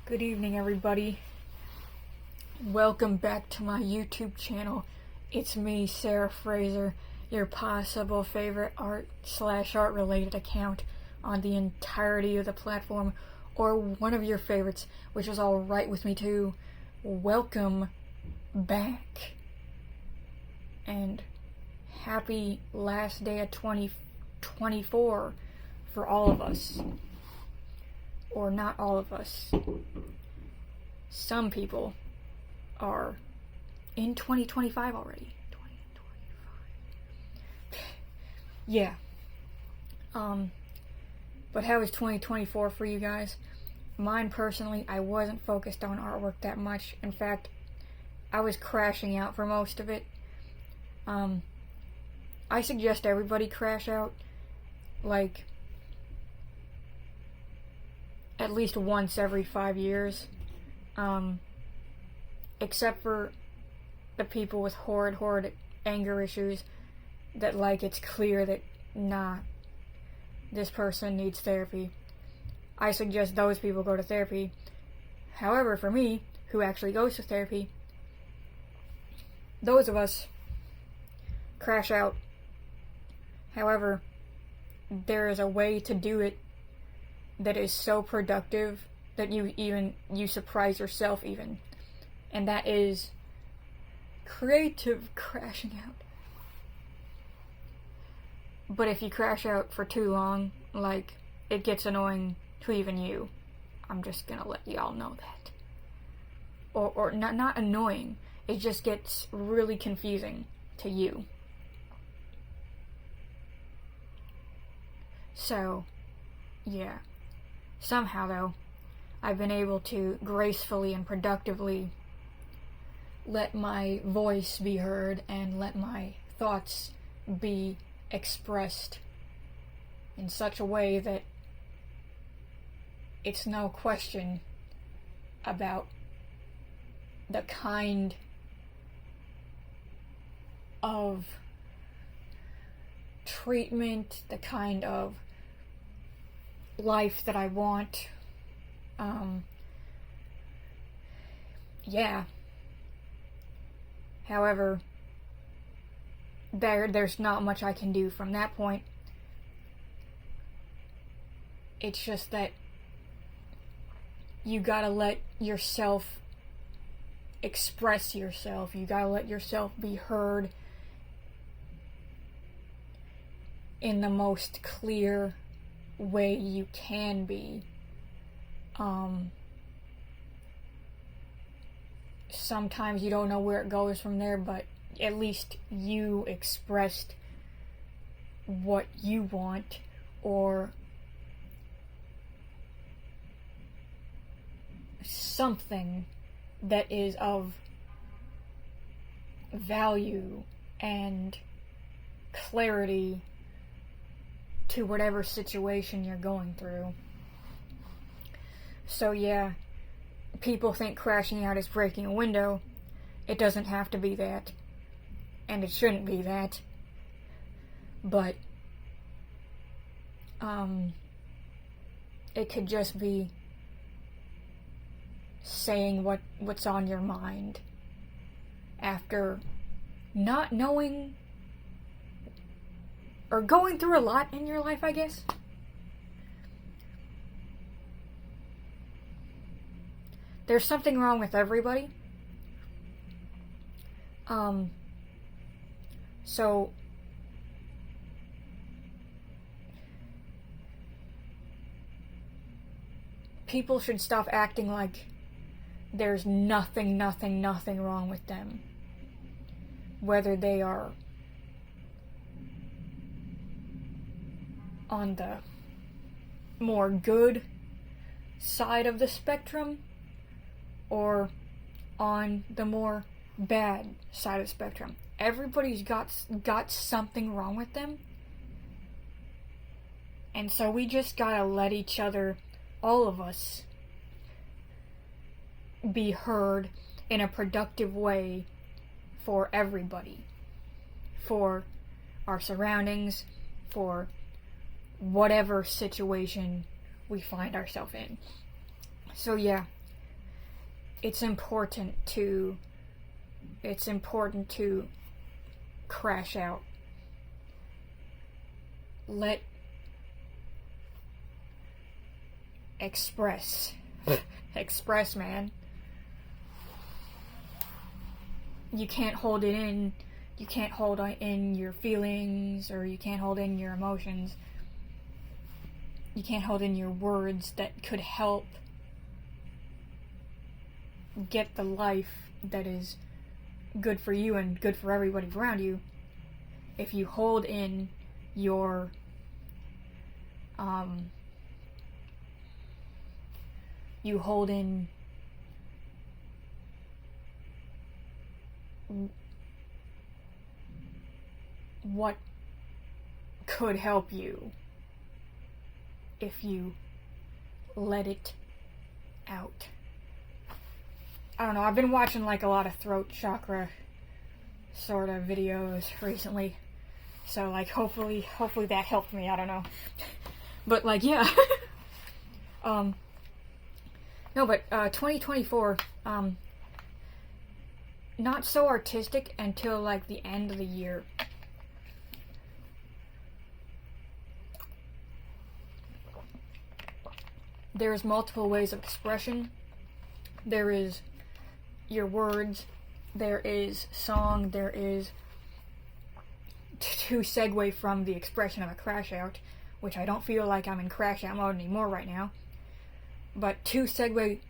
Good evening, everybody. Welcome back to my YouTube channel. It's me, Sarah Fraser, your possible favorite art/art related account on the entirety of the platform, or one of your favorites, which is alright with me too. Welcome back. And happy last day of 2024 for all of us. Or not all of us. Some people are in 2025 already. 2025. Yeah. But how was 2024 for you guys? Mine personally, I wasn't focused on artwork that much. In fact, I was crashing out for most of it. I suggest everybody crash out, like, at least once every 5 years, except for the people with horrid anger issues that, like, it's clear that, nah, this person needs therapy. I suggest those people go to therapy. However, for me, who actually goes to therapy, those of us crash out. However, there is a way to do it that is so productive that you surprise yourself even. And that is creative crashing out. But if you crash out for too long, like, it gets annoying to even you. I'm just gonna let y'all know that. Or not annoying, it just gets really confusing to you. So, yeah. Somehow, though, I've been able to gracefully and productively let my voice be heard and let my thoughts be expressed in such a way that it's no question about the kind of treatment, the kind of life that I want. Yeah. However, there's not much I can do from that point. It's just that you gotta let yourself express yourself. You gotta let yourself be heard in the most clear way you can be. Sometimes you don't know where it goes from there, but at least you expressed what you want, or something that is of value and clarity to whatever situation you're going through. So yeah, people think crashing out is breaking a window. It doesn't have to be that. And it shouldn't be that. But, it could just be saying what's on your mind after not knowing or going through a lot in your life, I guess. There's something wrong with everybody. So people should stop acting like there's nothing wrong with them. Whether they are on the more good side of the spectrum or on the more bad side of the spectrum. Everybody's got something wrong with them. And so we just gotta let each other, all of us, be heard in a productive way for everybody. For our surroundings, for whatever situation we find ourselves in. So yeah, it's important to crash out. Express, man. You can't hold it in. You can't hold in your feelings, or you can't hold in your emotions. You can't hold in your words that could help get the life that is good for you and good for everybody around you. If you hold in your you hold in what could help you if you let it out. I don't know, I've been watching like a lot of throat chakra sort of videos recently, so like hopefully that helped me, I don't know. But like, yeah. No, but 2024, not so artistic until like the end of the year. There's multiple ways of expression. There is your words, there is song, there is, to segue from the expression of a crash out, which I don't feel like I'm in crash out mode anymore right now, but to segue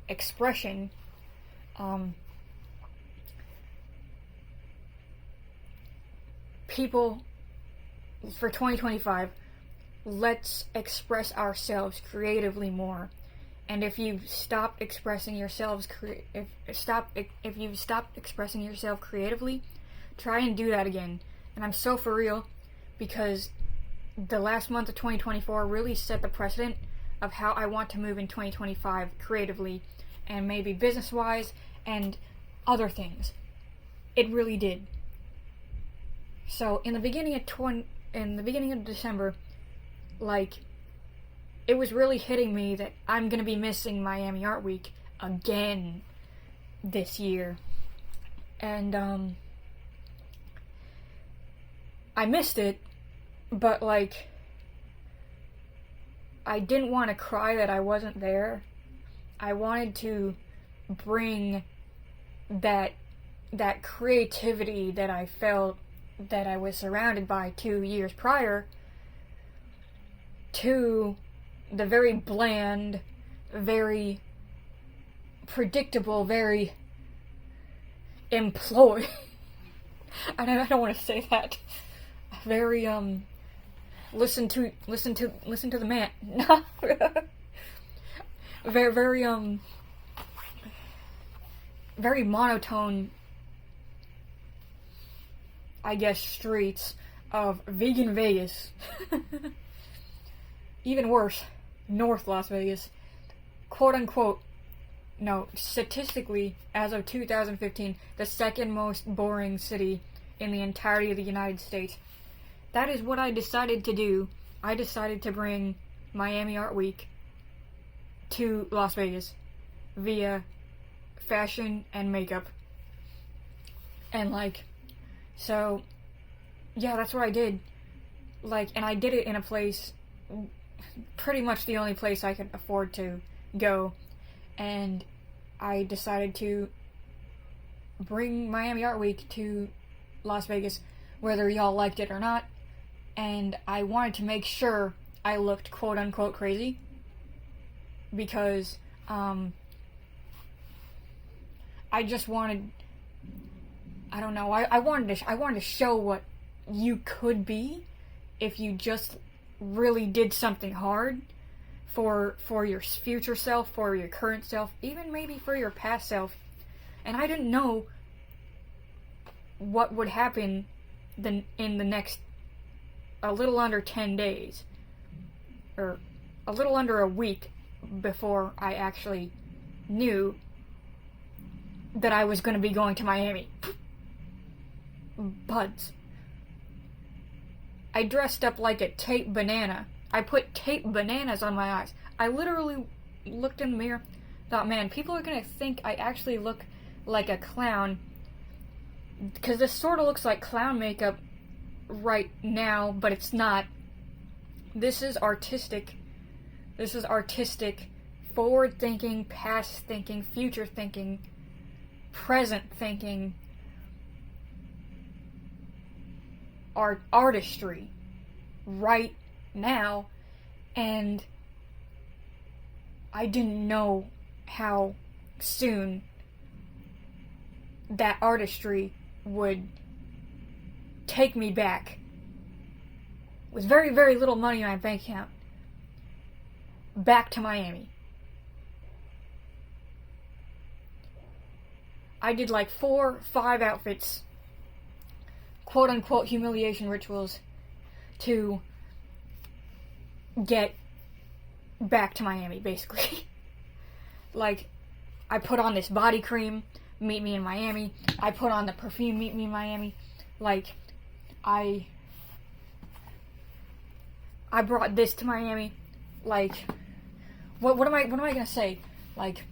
expression, people, for 2025, let's express ourselves creatively more. And if you've stopped expressing yourselves, if you've stopped expressing yourself creatively, try and do that again. And I'm so for real, because the last month of 2024 really set the precedent of how I want to move in 2025 creatively, and maybe business-wise, and other things. It really did. So in the beginning of December, like, it was really hitting me that I'm gonna be missing Miami Art Week again this year. And I missed it, but like, I didn't want to cry that I wasn't there. I wanted to bring that creativity that I felt that I was surrounded by 2 years prior to the very bland, very predictable, very employed. I don't want to say that. Very listen to the man. very monotone, I guess, streets of vegan Vegas. Even worse, North Las Vegas. Quote unquote, no, statistically, as of 2015, the second most boring city in the entirety of the United States. That is what I decided to do. I decided to bring Miami Art Week to Las Vegas via fashion and makeup. And like, so, yeah, that's what I did. Like, and I did it in a place, pretty much the only place I could afford to go. And I decided to bring Miami Art Week to Las Vegas, whether y'all liked it or not. And I wanted to make sure I looked quote-unquote crazy, because I just wanted, I don't know, I wanted to show what you could be if you just really did something hard for your future self, for your current self, even maybe for your past self. And I didn't know what would happen in the next a little under 10 days, or a little under a week, before I actually knew that I was going to be going to Miami. Buds. I dressed up like a tape banana. I put tape bananas on my eyes. I literally looked in the mirror. thought, man, people are gonna think I actually look like a clown, because this sort of looks like clown makeup right now, but it's not. This is artistic. This is artistic, forward thinking, past thinking, future thinking, present thinking, artistry right now. And I didn't know how soon that artistry would take me back with very, very little money in my bank account back to Miami. I did like 4, 5 outfits, quote unquote humiliation rituals, to get back to Miami, basically. Like, I put on this body cream, meet me in Miami. I put on the perfume, meet me in Miami. Like, I brought this to Miami. Like, what am I gonna say? Like,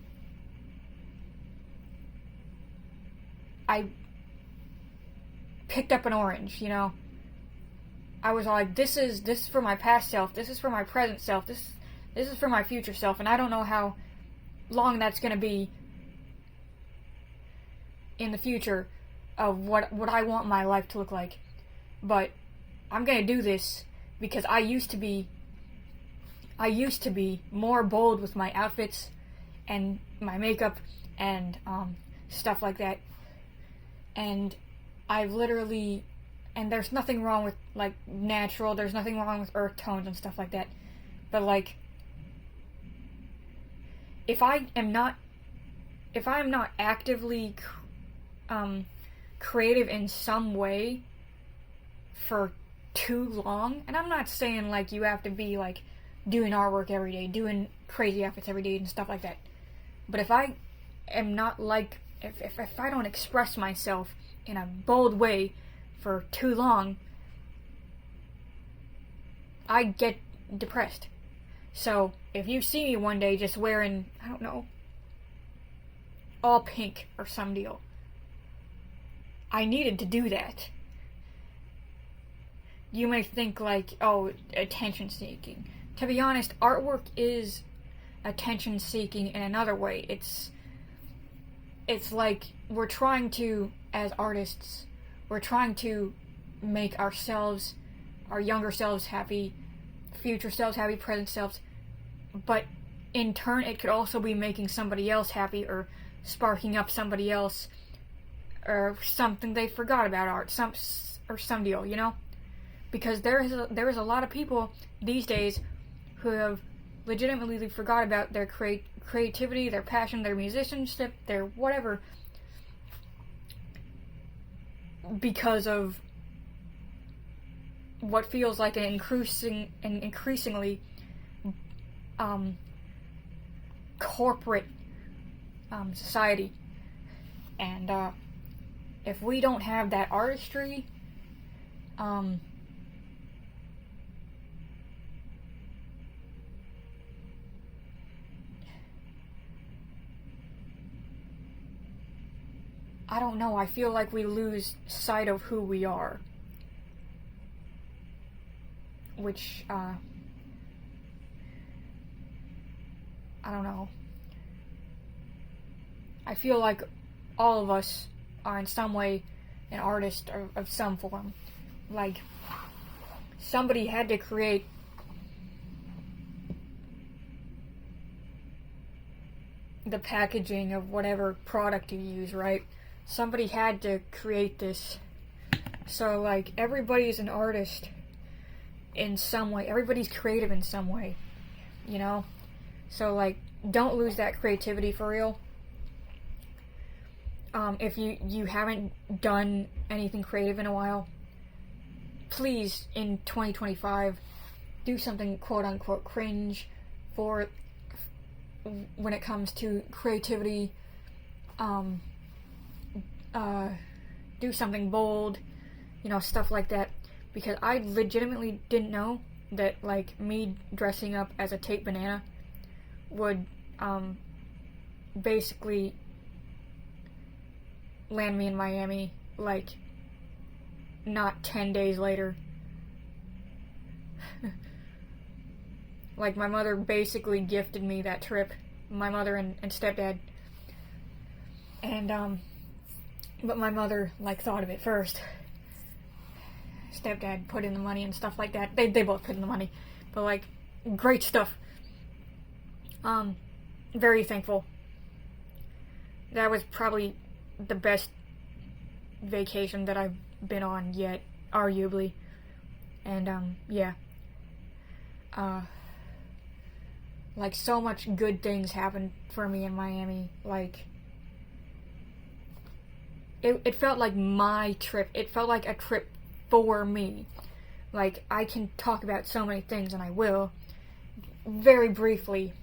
I picked up an orange, you know. I was like, this is for my past self, this is for my present self, this is for my future self, and I don't know how long that's gonna be in the future of what I want my life to look like. But I'm gonna do this because I used to be more bold with my outfits and my makeup and stuff like that. And I've literally, and there's nothing wrong with, like, natural, there's nothing wrong with earth tones and stuff like that. But, like, if I am not actively creative in some way for too long, and I'm not saying, like, you have to be, like, doing artwork every day, doing crazy outfits every day and stuff like that. But if I am not, like, if I don't express myself in a bold way for too long, I get depressed. So, if you see me one day just wearing, I don't know, all pink or some deal, I needed to do that. You may think, like, oh, attention seeking. To be honest, artwork is attention seeking in another way. It's like we're trying to, as artists, we're trying to make ourselves, our younger selves happy, future selves happy, present selves, but in turn it could also be making somebody else happy or sparking up somebody else or something they forgot about art, some deal, you know? Because there is a lot of people these days who have legitimately forgot about their creativity, their passion, their musicianship, their whatever, because of what feels like an increasingly corporate society. And if we don't have that artistry, I don't know, I feel like we lose sight of who we are. Which, I don't know. I feel like all of us are in some way an artist of some form. Like, somebody had to create the packaging of whatever product you use, right? Somebody had to create this. So, like, everybody's an artist in some way. Everybody's creative in some way, you know? So, like, don't lose that creativity for real. If you haven't done anything creative in a while, please, in 2025, do something quote-unquote cringe for when it comes to creativity. Do something bold, you know, stuff like that. Because I legitimately didn't know that, like, me dressing up as a tape banana would basically land me in Miami, like, not 10 days later. Like, my mother basically gifted me that trip. My mother and stepdad. And, but my mother, like, thought of it first. Stepdad put in the money and stuff like that. They both put in the money. But, like, great stuff. Very thankful. That was probably the best vacation that I've been on yet, arguably. And, yeah. Like, so much good things happened for me in Miami. Like, it felt like my trip. It felt like a trip for me. Like, I can talk about so many things, and I will, very briefly.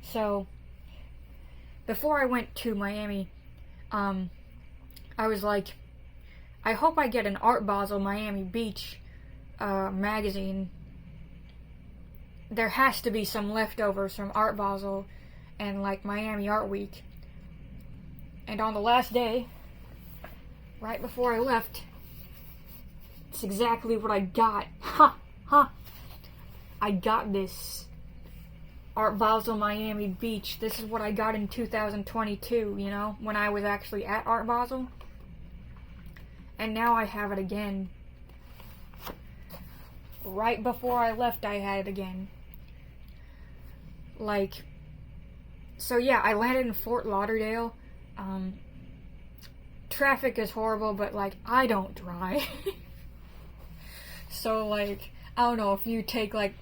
So, before I went to Miami, I was like, I hope I get an Art Basel Miami Beach magazine. There has to be some leftovers from Art Basel and, like, Miami Art Week. And on the last day, right before I left, it's exactly what I got. I got this Art Basel Miami Beach. This is what I got in 2022, you know, when I was actually at Art Basel. And now I have it again. Right before I left, I had it again. Like, so yeah, I landed in Fort Lauderdale. Traffic is horrible, but, like, I don't drive. So, like, I don't know if you take, like,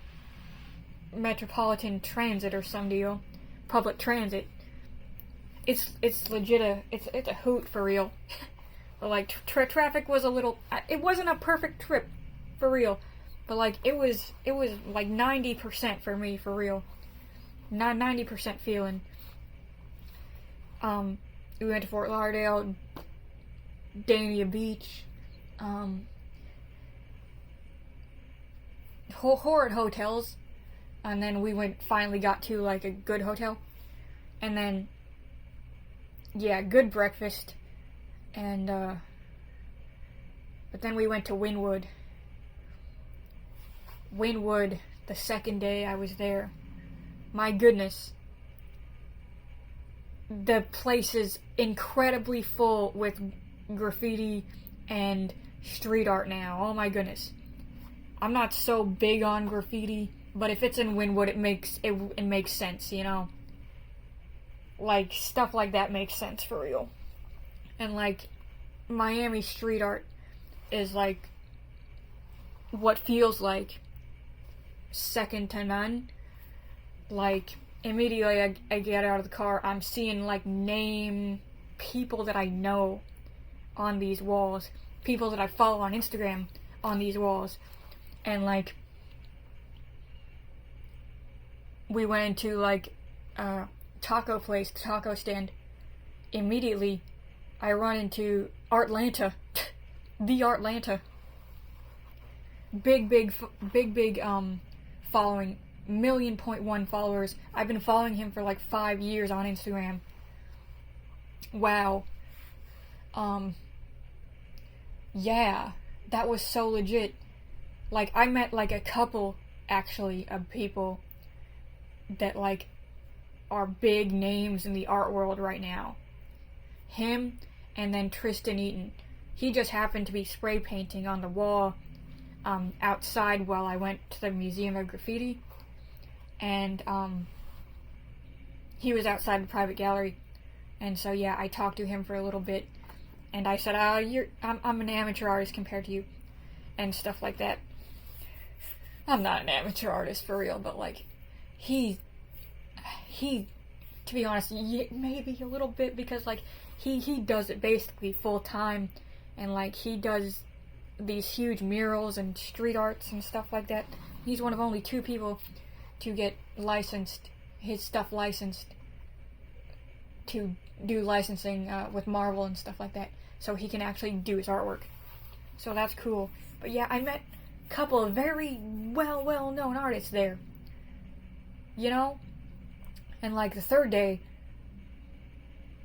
Metropolitan Transit or some deal, public transit, it's legit it's a hoot for real. But, like, traffic was a little, it wasn't a perfect trip, for real, but, like, it was like 90% for me, for real. Not 90% feeling. We went to Fort Lauderdale, Dania Beach, horrid hotels, and then we finally got to, like, a good hotel, and then, yeah, good breakfast, and, but then we went to Wynwood, the second day I was there. My goodness, the place is incredibly full with graffiti and street art now. Oh my goodness. I'm not so big on graffiti, but if it's in Wynwood, it makes sense, you know? Like, stuff like that makes sense for real. And, like, Miami street art is, like, what feels like second to none. Like, immediately I get out of the car, I'm seeing, like, people that I know on these walls, people that I follow on Instagram on these walls, and, like, we went into, like, a taco place, taco stand. Immediately, I run into Artlanta, the Artlanta. Big following, 1.1 million followers. I've been following him for like 5 years on Instagram. Wow. Yeah, that was so legit. Like, I met like a couple, actually, of people that, like, are big names in the art world right now. Him, and then Tristan Eaton. He just happened to be spray painting on the wall outside while I went to the Museum of Graffiti. And he was outside the private gallery. And so, yeah, I talked to him for a little bit. And I said, I'm an amateur artist compared to you. And stuff like that. I'm not an amateur artist for real, but, like, he, to be honest, maybe a little bit, because, like, he does it basically full time, and, like, he does these huge murals and street arts and stuff like that. He's one of only 2 people to get his stuff licensed, to do licensing with Marvel and stuff like that, so he can actually do his artwork. So that's cool. But yeah, I met a couple of very well-known artists there, you know? And, like, the third day,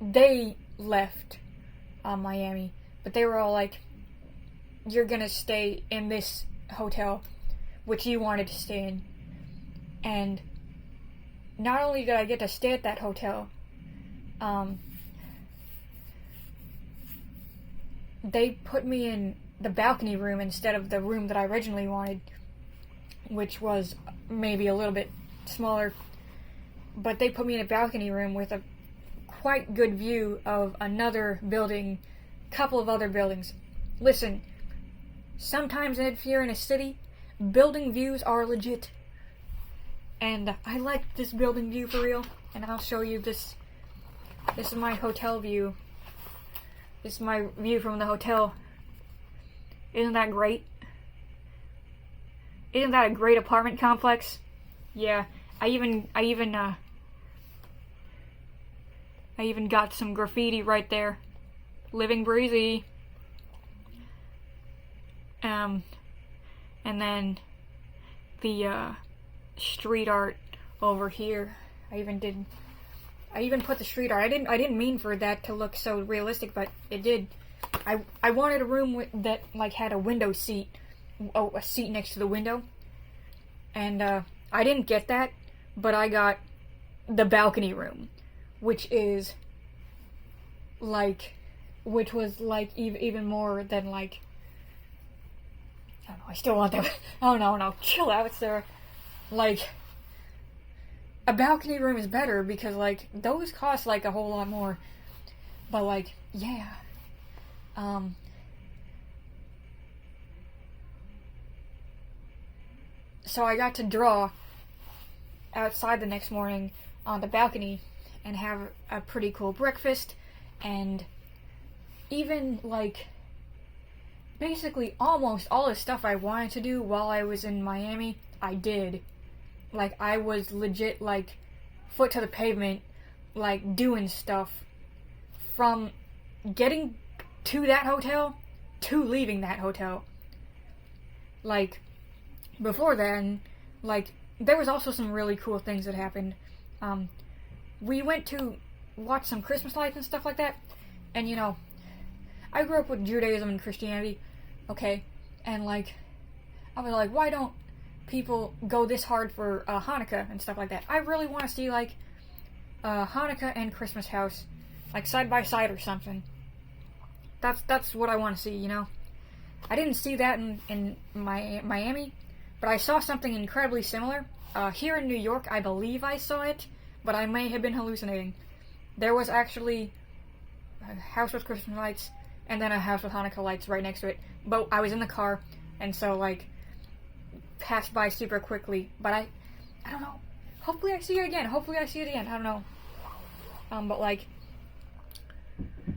they left Miami, but they were all like, you're gonna stay in this hotel, which you wanted to stay in. And not only did I get to stay at that hotel, they put me in the balcony room instead of the room that I originally wanted, which was maybe a little bit smaller. But they put me in a balcony room with a quite good view of another building, couple of other buildings. Listen, sometimes if you're in a city, building views are legit. And I like this building view for real. And I'll show you this. This is my hotel view. This is my view from the hotel. Isn't that great? Isn't that a great apartment complex? Yeah, I even got some graffiti right there. Living breezy. And then the street art over here. I even put the street art. I didn't mean for that to look so realistic, but it did. I wanted a room that like had a window seat, a seat next to the window, and I didn't get that, but I got the balcony room, which was like even more than like. I don't know. I still want that. Oh no, chill out, Sarah. Like, a balcony room is better because like those cost like a whole lot more, but like yeah. So I got to draw outside the next morning on the balcony and have a pretty cool breakfast, and even like basically almost all the stuff I wanted to do while I was in Miami, I did. Like, I was legit like foot to the pavement, like doing stuff from getting to that hotel to leaving that hotel. Like, before then, like, there was also some really cool things that happened. We went to watch some Christmas lights and stuff like that, and you know, I grew up with Judaism and Christianity, okay, and like, I was like, why don't people go this hard for Hanukkah and stuff like that? I really want to see like Hanukkah and Christmas house, like side by side or something. That's what I want to see, you know. I didn't see that in Miami, but I saw something incredibly similar here in New York. I believe I saw it, but I may have been hallucinating. There was actually a house with Christmas lights and then a house with Hanukkah lights right next to it. But I was in the car, and so like passed by super quickly. But I don't know. Hopefully I see it again. I don't know. But like,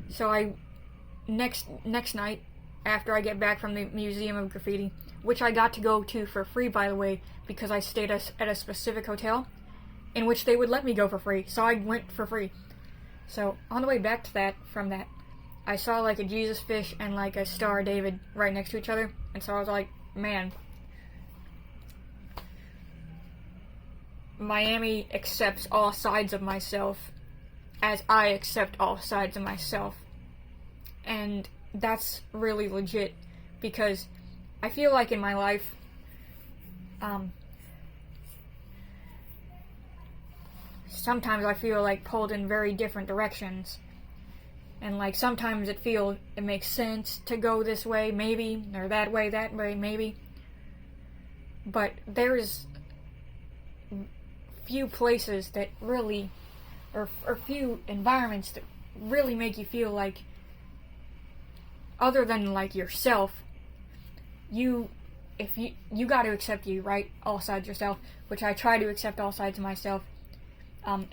so I next night after I get back from the Museum of Graffiti, which I got to go to for free, by the way, because I stayed at a specific hotel in which they would let me go for free, so I went for free. So on the way back to from that, I saw like a Jesus fish and like a Star of David right next to each other, and so I was like, man, Miami accepts all sides of myself as I accept all sides of myself. And that's really legit, because I feel like in my life, sometimes I feel like pulled in very different directions, and like sometimes it makes sense to go this way, maybe, or that way, maybe, but there's few places that really, or few environments that really make you feel like, other than like yourself, you got to accept you, right? All sides yourself, which I try to accept all sides of myself,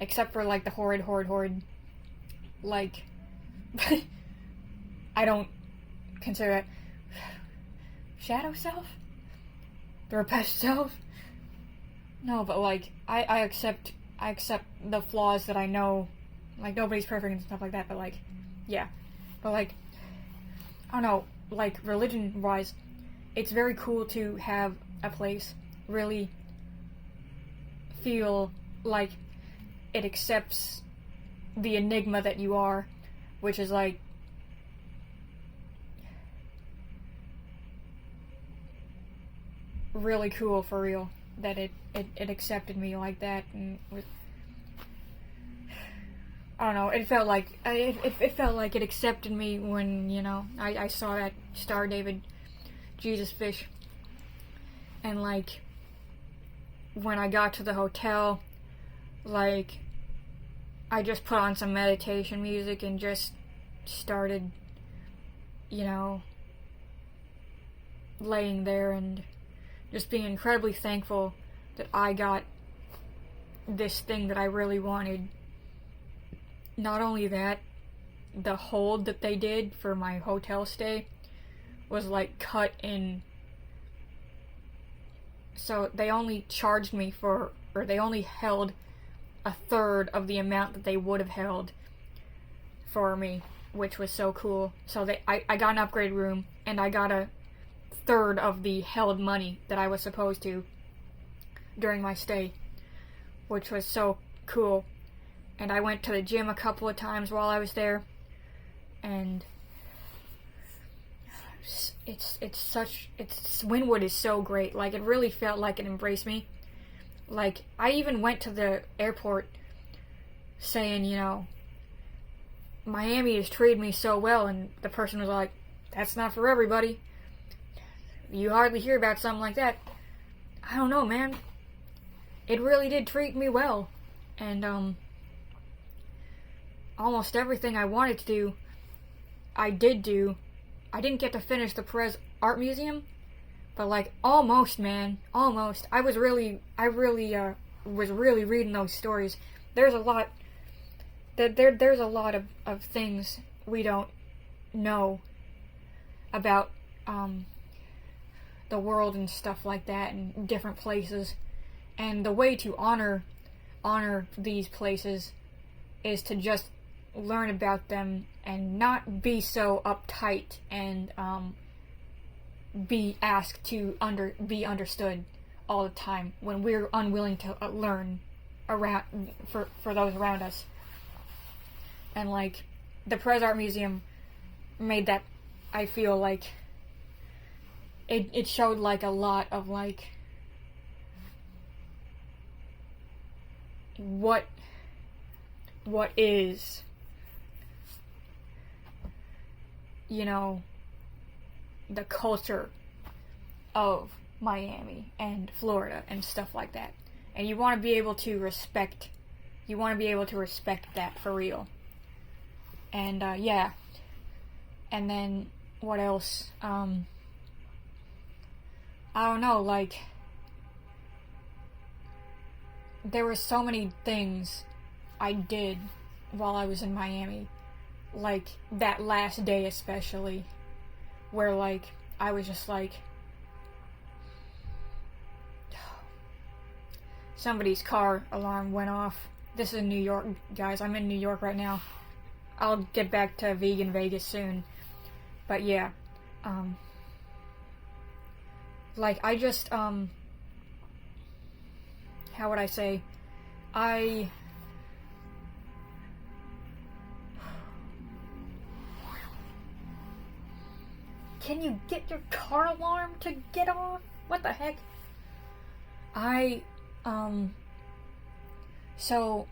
except for like the horrid, like, I don't consider it shadow self, the repressed self. No, but like, I accept the flaws that I know, like nobody's perfect and stuff like that, but like, yeah, but like, I don't know, like religion-wise, it's very cool to have a place really feel like it accepts the enigma that you are, which is like really cool for real that it accepted me like that. And I don't know, it felt like it felt like it accepted me when, you know, I saw that Star David Jesus fish. And like when I got to the hotel, like I just put on some meditation music and just started, you know, laying there and just being incredibly thankful that I got this thing that I really wanted. Not only that, the hold that they did for my hotel stay was like cut in. So they only charged me for, or they only held a third of the amount that they would have held for me, which was so cool. So I got an upgrade room, and I got a third of the held money that I was supposed to during my stay, which was so cool. And I went to the gym a couple of times while I was there, and Wynwood is so great. Like, it really felt like it embraced me. Like, I even went to the airport saying, you know, Miami has treated me so well, and the person was like, that's not for everybody. You hardly hear about something like that. I don't know, man. It really did treat me well. And, almost everything I wanted to do, I did do. I didn't get to finish the Perez Art Museum, but like almost, man, almost. I really was really reading those stories. There's a lot. There's a lot of things we don't know about the world and stuff like that, and different places. And the way to honor these places is to just learn about them and not be so uptight and be asked to be understood all the time when we're unwilling to learn around for those around us. And like the Perez Art Museum made that, I feel like it showed like a lot of like what is, you know, the culture of Miami and Florida and stuff like that. And you want to be able to respect that for real. And yeah. And then what else? I don't know, like there were so many things I did while I was in Miami, like that last day especially, where like I was just like, somebody's car alarm went off. This is New York, guys. I'm in New York right now. I'll get back to Vegan Vegas soon. But yeah, like I just, how would I say, can you get your car alarm to get off? What the heck? So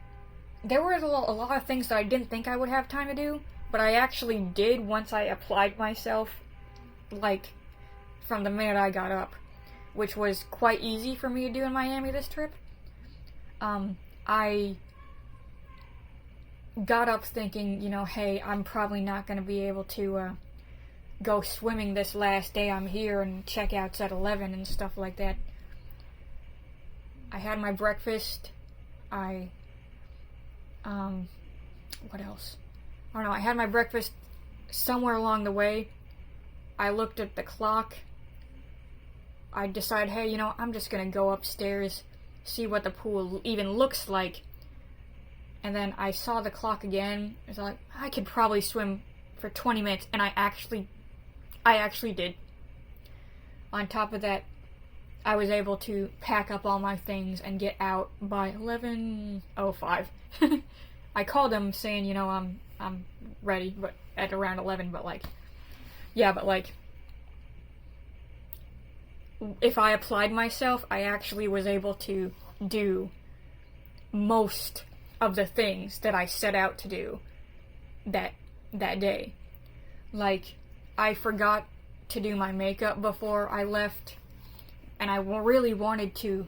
there were a lot of things that I didn't think I would have time to do, but I actually did once I applied myself, like, from the minute I got up, which was quite easy for me to do in Miami this trip. I got up thinking, you know, hey, I'm probably not going to be able to, go swimming this last day I'm here, and checkouts at 11 and stuff like that. I had my breakfast. What else? I don't know, I had my breakfast somewhere along the way. I looked at the clock. I decided, hey, you know, I'm just gonna go upstairs, see what the pool even looks like. And then I saw the clock again. I was like, I could probably swim for 20 minutes, and I actually did. On top of that, I was able to pack up all my things and get out by 11:05. I called them saying, you know, I'm ready, but at around 11. But like, yeah, but like, if I applied myself, I actually was able to do most of the things that I set out to do that day. Like, I forgot to do my makeup before I left, and I really wanted to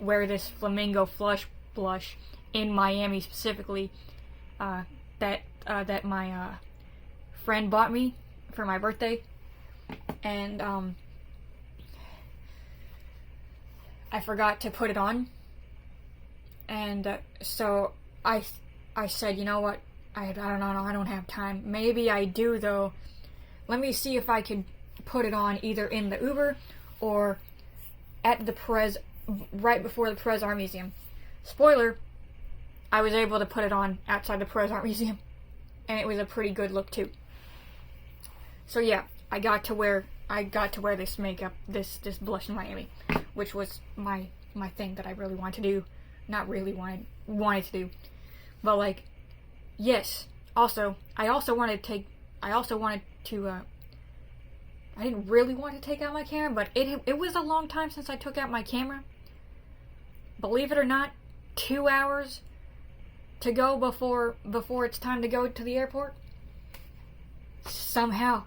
wear this flamingo flush blush in Miami specifically, that my friend bought me for my birthday, and I forgot to put it on, and so I said, you know what, I don't know, I don't have time. Maybe I do though. Let me see if I could put it on either in the Uber or at the Perez, right before the Perez Art Museum. Spoiler, I was able to put it on outside the Perez Art Museum, and it was a pretty good look too. So yeah, I got to wear this makeup, this blush in Miami, which was my thing that I really wanted to do. Not really wanted to do, but like, yes. Also, I didn't really want to take out my camera, but it was a long time since I took out my camera. Believe it or not, 2 hours to go before it's time to go to the airport. Somehow,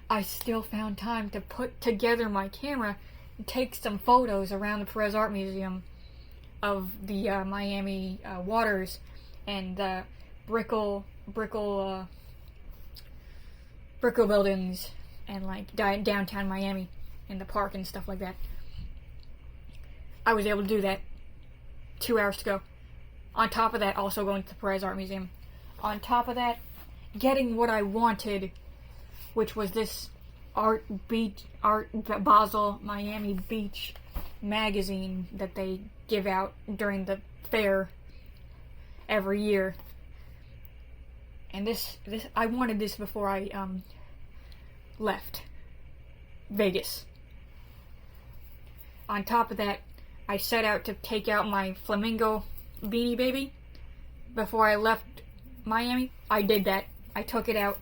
I still found time to put together my camera and take some photos around the Perez Art Museum of the Miami waters and the Brickell buildings and like downtown Miami and the park and stuff like that. I was able to do that 2 hours to go. On top of that, also going to the Perez Art Museum. On top of that, getting what I wanted, which was this Art Basel Miami Beach magazine that they give out during the fair every year. And this I wanted this before I left Vegas. On top of that, I set out to take out my flamingo Beanie Baby before I left Miami. I did that. I took it out.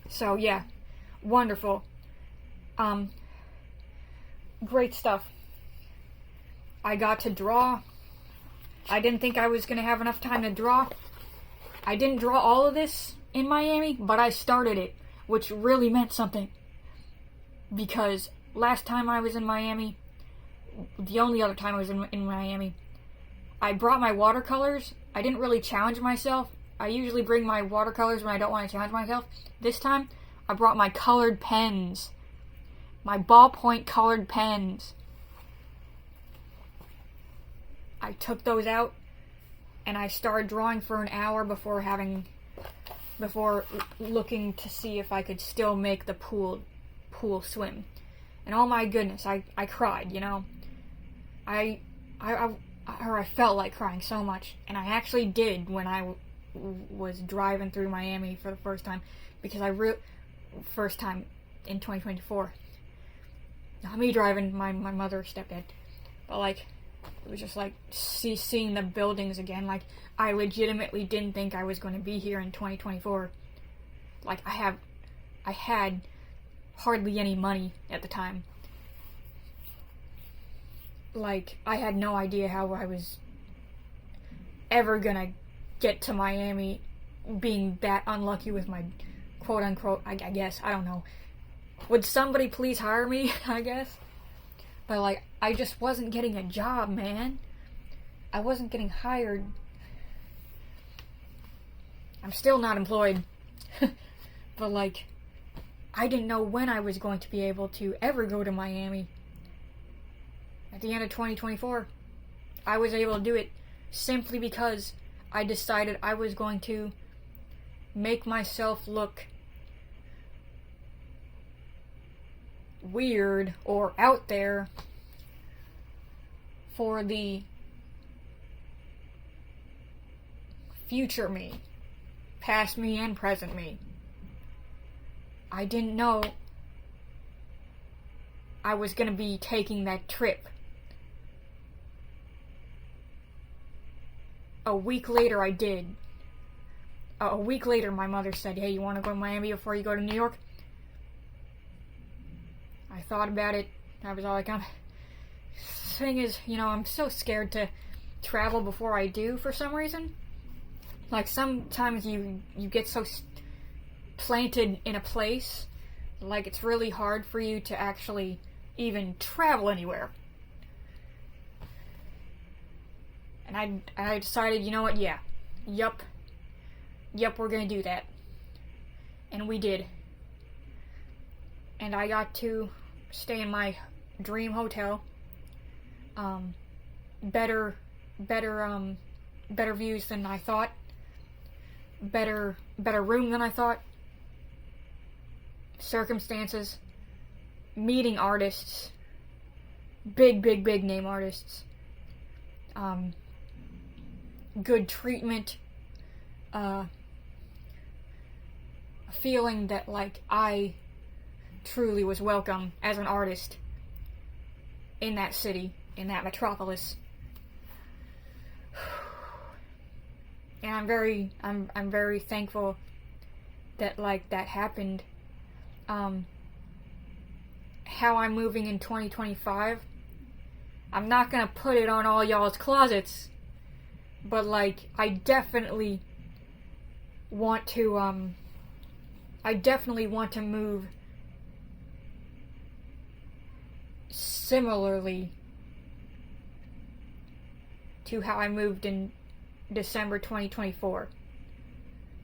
So yeah, wonderful. Great stuff. I got to draw. I didn't think I was going to have enough time to draw. I didn't draw all of this in Miami, but I started it, which really meant something. Because last time I was in Miami, the only other time I was in Miami, I brought my watercolors. I didn't really challenge myself. I usually bring my watercolors when I don't want to challenge myself. This time, I brought my colored pens. My ballpoint colored pens. I took those out, and I started drawing for an hour before looking to see if I could still make the pool swim. And oh my goodness, I cried, you know. I felt like crying so much, and I actually did when I was driving through Miami for the first time, because first time in 2024. Not me driving, my mother or stepdad, but like, it was just like seeing the buildings again. Like, I legitimately didn't think I was going to be here in 2024. Like, I had hardly any money at the time. Like, I had no idea how I was ever gonna get to Miami, being that unlucky with my quote-unquote, I guess, I don't know. Would somebody please hire me, I guess? But, like, I just wasn't getting a job, man. I wasn't getting hired. I'm still not employed. But, like, I didn't know when I was going to be able to ever go to Miami. At the end of 2024, I was able to do it simply because I decided I was going to make myself look weird or out there for the future me, past me and present me. I didn't know I was going to be taking that trip. a week later I did. A week later my mother said, hey, you want to go to Miami before you go to New York? I thought about it. I was all like, thing is, I'm so scared to travel before I do for some reason. Like, sometimes you get so planted in a place, like it's really hard for you to actually even travel anywhere. And I decided, you know what, yup, we're gonna do that. And we did. And I got to stay in my dream hotel. Better views than I thought. Better room than I thought. Circumstances. Meeting artists. Big name artists. Good treatment. A feeling that, like, I truly was welcome as an artist in that city, in that metropolis. And I'm very thankful that, like, that happened. How I'm moving in 2025, I'm not gonna put it on all y'all's closets, but, like, I definitely want to move similarly to how I moved in December 2024.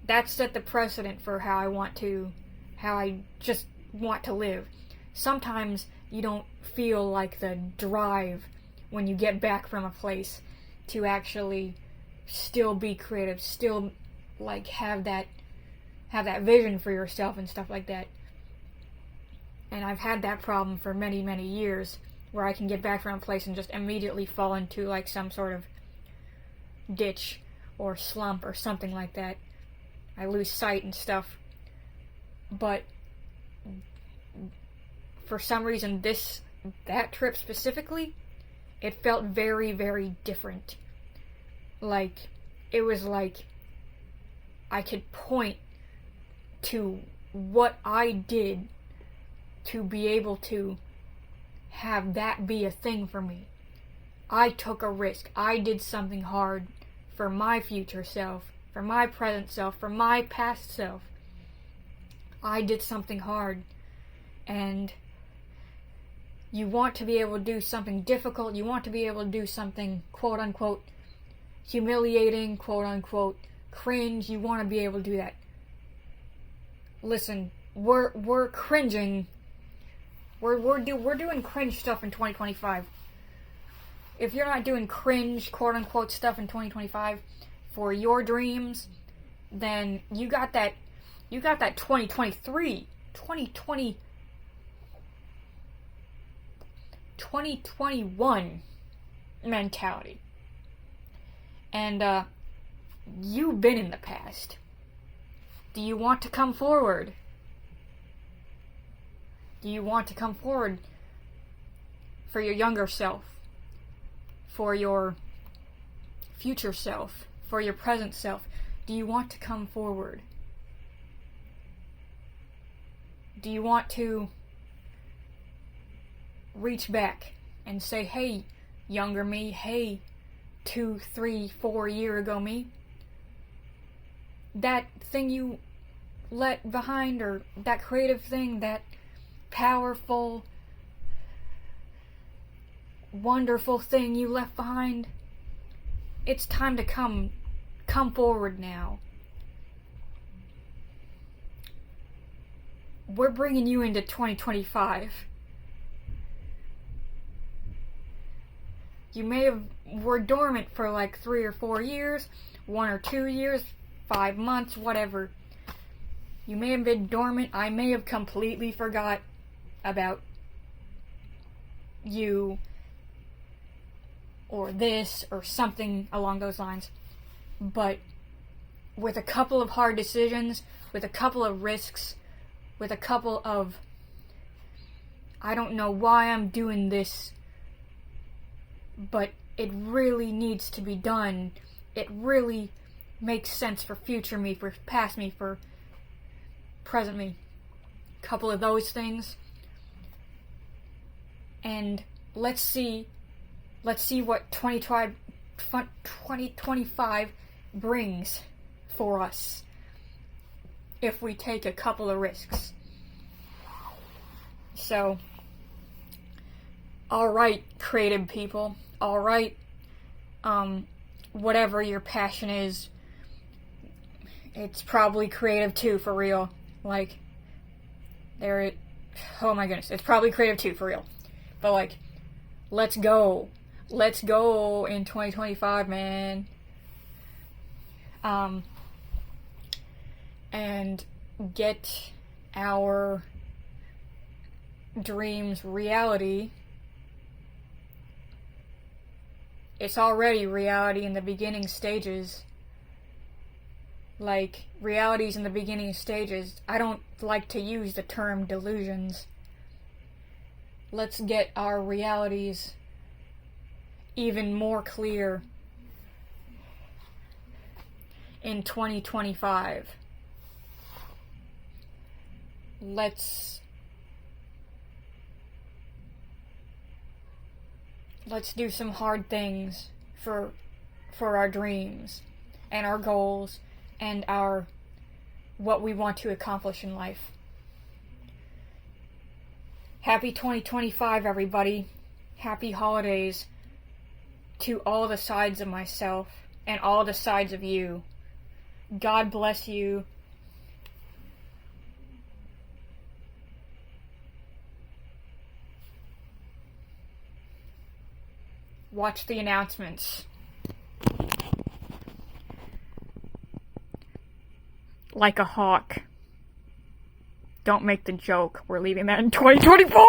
That set the precedent for how I just want to live. Sometimes you don't feel like the drive when you get back from a place to actually still be creative, still, like, have that vision for yourself and stuff like that. And I've had that problem for many years, where I can get back from a place and just immediately fall into, like, some sort of ditch or slump or something like that. I lose sight and stuff. But for some reason, that trip specifically, it felt very different. Like, it was like I could point to what I did to be able to have that be a thing for me. I took a risk. I did something hard for my future self, for my present self, for my past self. I did something hard. And you want to be able to do something difficult. You want to be able to do something, quote unquote, humiliating, quote unquote, cringe. You want to be able to do that. Listen, we're cringing. We're doing cringe stuff in 2025. If you're not doing cringe, quote unquote, stuff in 2025 for your dreams, then you got that 2021 mentality. And you've been in the past. Do you want to come forward? Do you want to come forward for your younger self? For your future self? For your present self? Do you want to come forward? Do you want to reach back and say, hey, younger me, hey, 2, 3, 4 year ago me, that thing you let behind, or that creative thing, that powerful, wonderful thing you left behind, it's time to come forward now. We're bringing you into 2025. You may have were dormant for like 3 or 4 years, 1 or 2 years, 5 months, whatever. You may have been dormant. I may have completely forgot about you or this or something along those lines. But with a couple of hard decisions, with a couple of risks, with a couple of, I don't know why I'm doing this, but it really needs to be done it really makes sense for future me, for past me, for present me. A couple of those things. And let's see what 2025 brings for us if we take a couple of risks. So, alright, creative people, alright, whatever your passion is, it's probably creative too, for real. Like, oh my goodness, it's probably creative too, for real. But like, let's go in 2025, man. And get our dreams reality. It's already reality in the beginning stages. Like, realities in the beginning stages. I don't like to use the term delusions. Let's get our realities even more clear in 2025. Let's do some hard things for our dreams and our goals and what we want to accomplish in life. Happy 2025, everybody. Happy holidays to all the sides of myself and all the sides of you. God bless you. Watch the announcements. Like a hawk. Don't make the joke. We're leaving that in 2024.